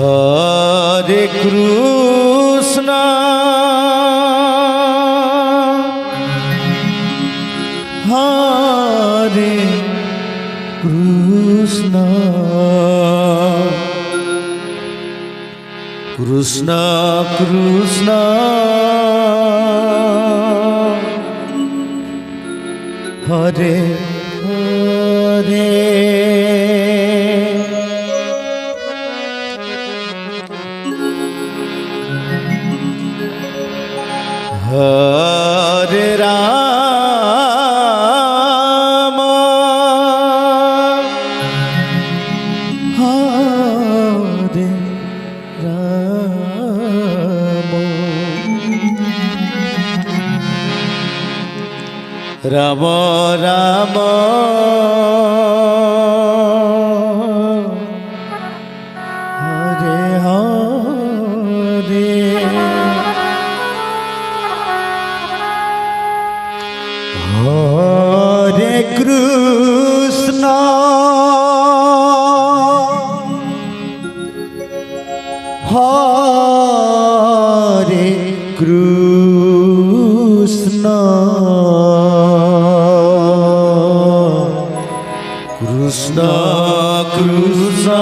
Hare Krishna, Hare Krishna, Krishna Krishna, Hare Hare. Hare Rama, Hare Rama, Rama Rama, Hare Hare. Hare Krishna, Hare Krishna, Krishna Krishna,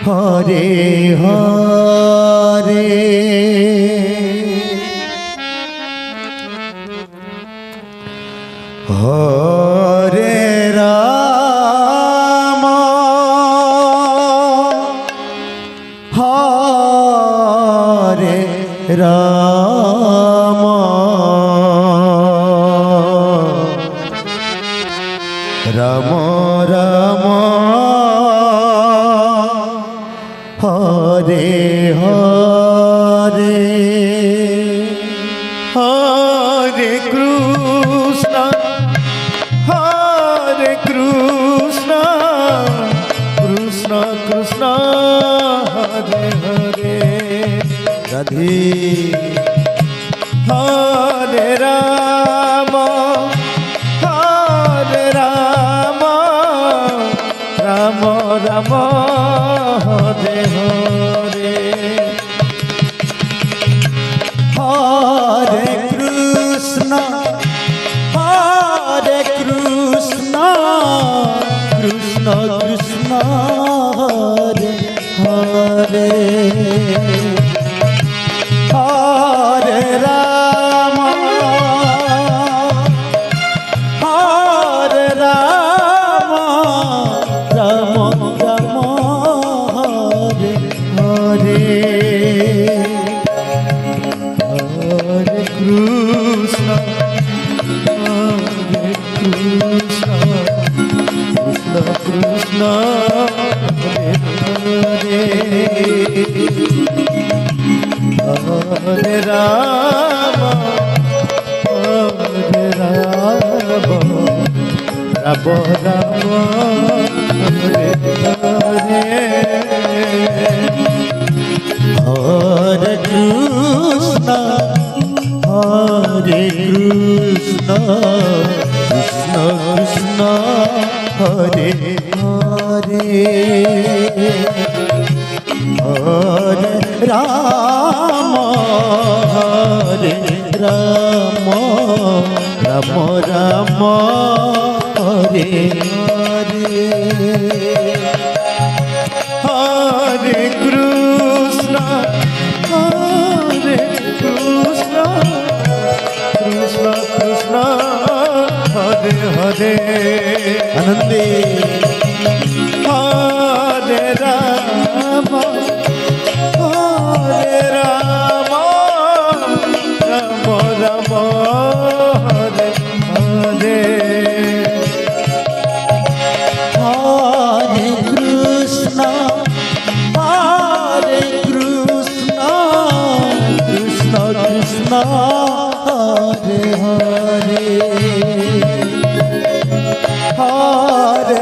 Hare Hare. Hare Rama, Hare Rama, Rama Rama, Hare Hare. Hare Krishna, Hare Krishna, Krishna Krishna, Hare Hare. Radhe. Hare Rama, Hare Rama, Rama Rama, Hare Hare. Hare Krishna, Hare Krishna, Krishna Krishna, Hare Hare. Hare Rama, Hare Rama, Rama Rama, Hare Hare. Hare Krishna, Hare Krishna, Krishna Krishna, Hare Hare. Hare Rama, Hare Rama, Rama Rama, Hare Hare. Hare Krishna, Hare Krishna, Krishna Krishna, Hare Hare. Hare Rama, Hare Rama, Rama Rama, Hare Hare. Hare Krishna, Hare Krishna, Krishna Krishna, Hare Hare. Anande. Hare Rama, Hare Rama, Rama Rama, Hare Hare. Hare Krishna, Hare Krishna, Krishna Krishna, Hare Hare. Hare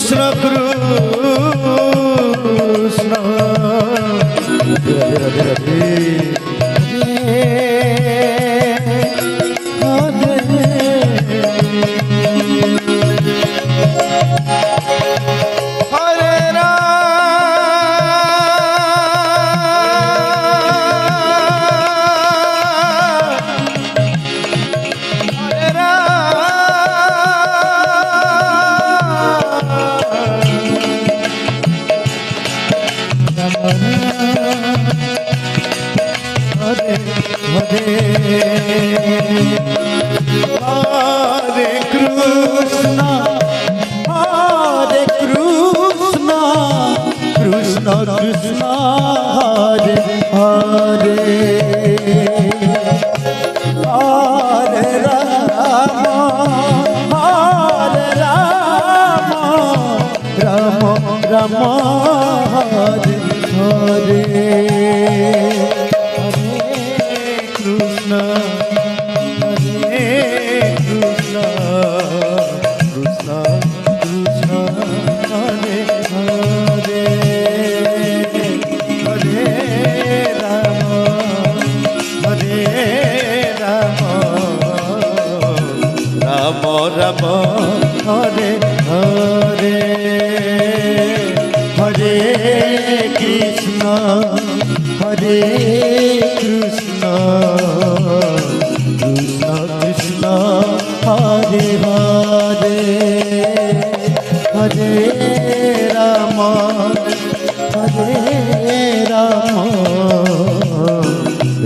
Krishna Krishna Radhe Radhe Radhe Hare Krishna, Hare Krishna, Krishna Krishna, Hare Hare, Hare Rama, Hare Rama, Rama Rama, Hare Hare. Rama Hare Hare Hare Krishna Hare Krishna Krishna Krishna Hare Hare Hare Rama Hare Rama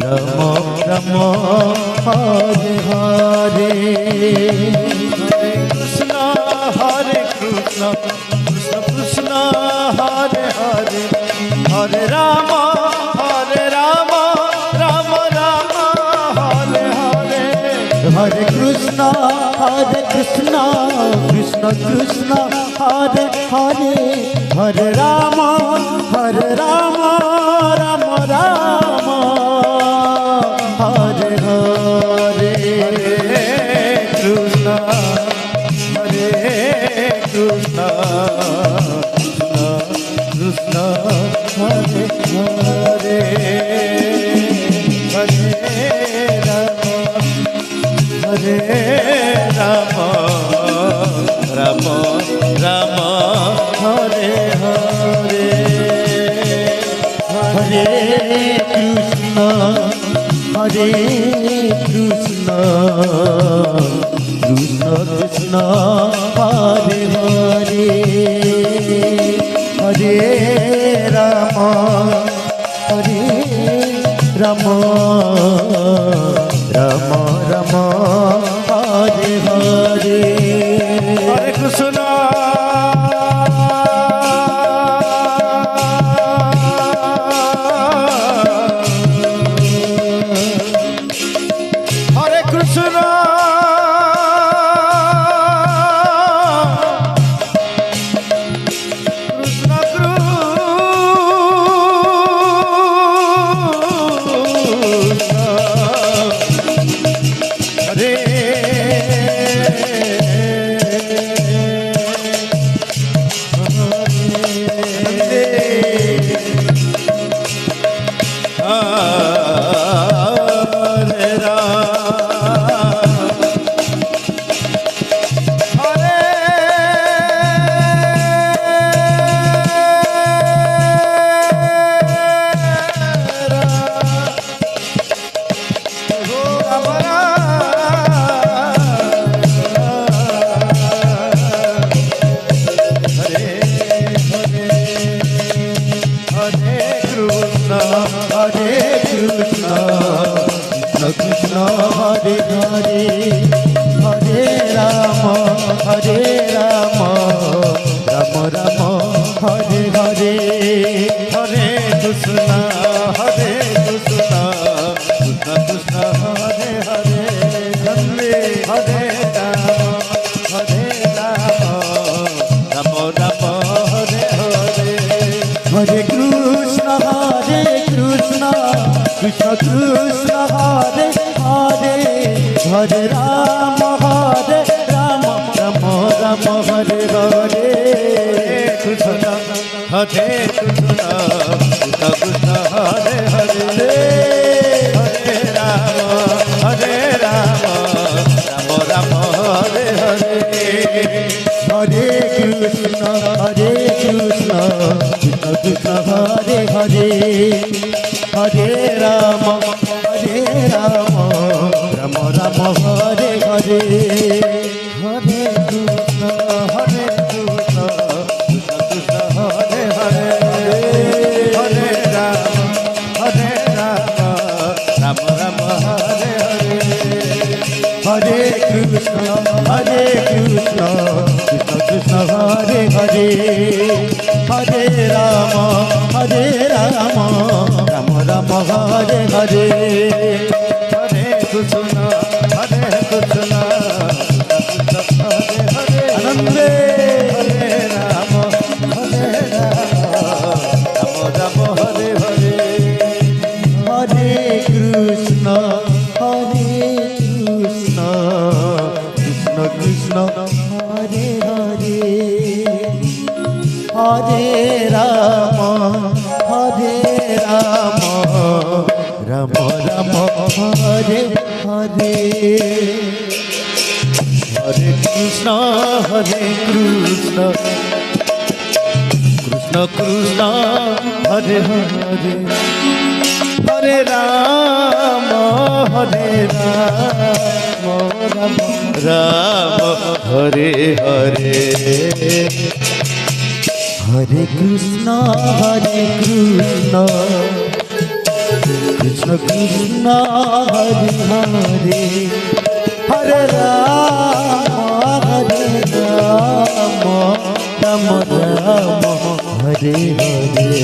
Rama Rama Hare Hare Krishna Krishna Krishna Hare Hare Hare Rama Rama Rama Hare Hare Hare Krishna Krishna Krishna Hare Hare Hare Rama Rama Rama Hare Hare Krishna Krishna Krishna Hare Hare Hare Rama Rama Rama Hare Hare Hare Krishna Krishna Krishna Hare Hare Hare Rama Rama Rama Hare Hare Hare Krishna Krishna Hare Hare Hare Rama Rama Rama Hare Hare Hare Krishna Krishna Krishna Hare Hare Hare Rama Rama Hare Hare Hare Krishna Krishna Krishna Hare Hare Hare Rama Rama Rama Hare Hare Krishna হরে কৃষ্ণ কৃষ্ণ কৃষ্ণ হরে হরে হরে রাম রাম রাম হরে হরে হরে কৃষ্ণ কৃষ্ণ কৃষ্ণ হরে হরে হরে রাম রাম রাম হরে হরে হরে কৃষ্ণ কৃষ্ণ কৃষ্ণ হরে হরে হরে রাম রাম রাম হরে হরে হরে কৃষ্ণ কৃষ্ণ কৃষ্ণ হরে হরে হরে রাম রাম রাম হরে হরে হরে কৃষ্ণ কৃষ্ণ হরে হরে আনন্দে হরে রাম রাম হরে হরে হরে কৃষ্ণ কৃষ্ণ কৃষ্ণ হরে হরে হরে রাম রাম রাম হরে হরে হরে কৃষ্ণ কৃষ্ণ কৃষ্ণ হরে হরে হরে রাম রাম রাম হরে হরে হরে কৃষ্ণ কৃষ্ণ কৃষ্ণ হরে হরে হরে রাম রাম রাম হরে হরে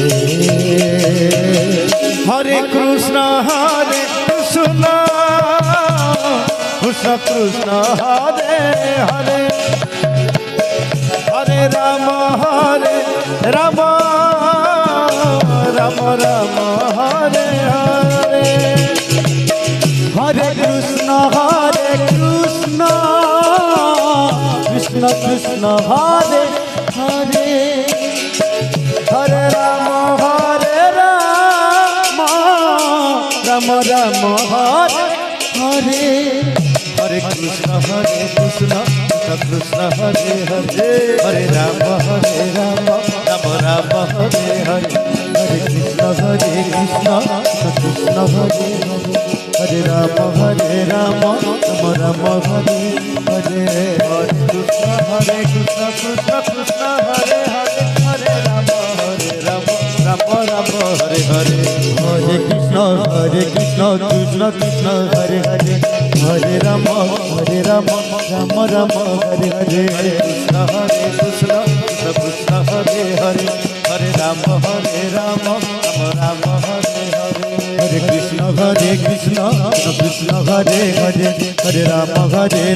হরে কৃষ্ণ কৃষ্ণ কৃষ্ণ হরে হরে হরে রাম রাম রাম হরে হরে হরে কৃষ্ণ কৃষ্ণ কৃষ্ণ হরে হরে হরে রাম রাম হরে হরে হরে কৃষ্ণ কৃষ্ণ কৃষ্ণ হরে হরে হরে রাম রাম রাম হরে হরে হরে কৃষ্ণ কৃষ্ণ হরে হরে রাম রাম রাম হরে হরে হরে কৃষ্ণ কৃষ্ণ কৃষ্ণ হরে হরে হরে রাম রাম রাম হরে হরে হরে কৃষ্ণ কৃষ্ণ কৃষ্ণ হরে হরে হরে রাম রাম রাম হরে হরে কৃষ্ণ কৃষ্ণ কৃষ্ণ হরে হরে হরে রাম রাম রাম হরে হরে হরে কৃষ্ণ কৃষ্ণ হরে হরে হরে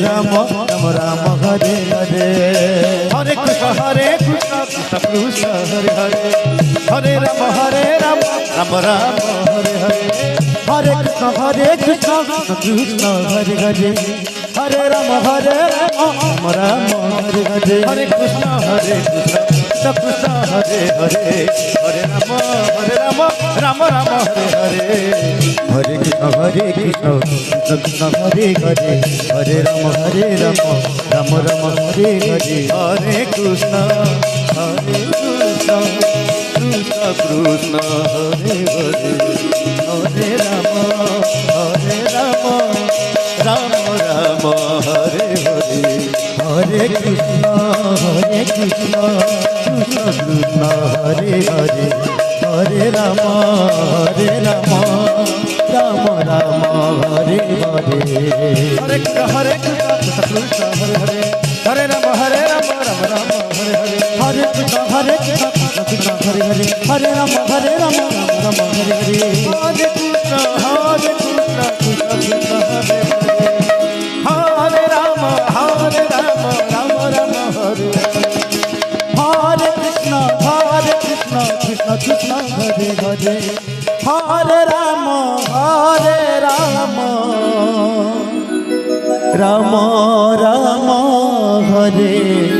রাম রাম রাম হরে হরে হরে কৃষ্ণ কৃষ্ণ কৃষ্ণ হরে হরে হরে রাম রাম রাম হরে হরে হরে কৃষ্ণ কৃষ্ণ হরে হরে হরে রাম রাম রাম হরে হরে হরে কৃষ্ণ কৃষ্ণ কৃষ্ণ হরে হরে হরে রাম রাম রাম হরে হরে হরে কৃষ্ণ কৃষ্ণ কৃষ্ণ হরে হরে হরে রাম রাম রাম হরে হরে হরে কৃষ্ণ কৃষ্ণ কৃষ্ণ হরে হরে হরে রাম রাম রাম হরে হরে হরে কৃষ্ণ কৃষ্ণ কৃষ্ণ হরে হরে হরে রাম রাম রাম হরে হরে হরে কৃষ্ণ কৃষ্ণ হরে হরে হরে রাম রাম রাম হরে হরে হরে কৃষ্ণ কৃষ্ণ কৃষ্ণ হরে হরে হরে রাম রাম রাম হরে হরে হরে কৃষ্ণ কৃষ্ণ কৃষ্ণ হরে হরে হরে রাম রাম রাম হরে হরে কৃষ্ণ কৃষ্ণ কৃষ্ণ হরে হরে হরে রাম রাম রাম হরে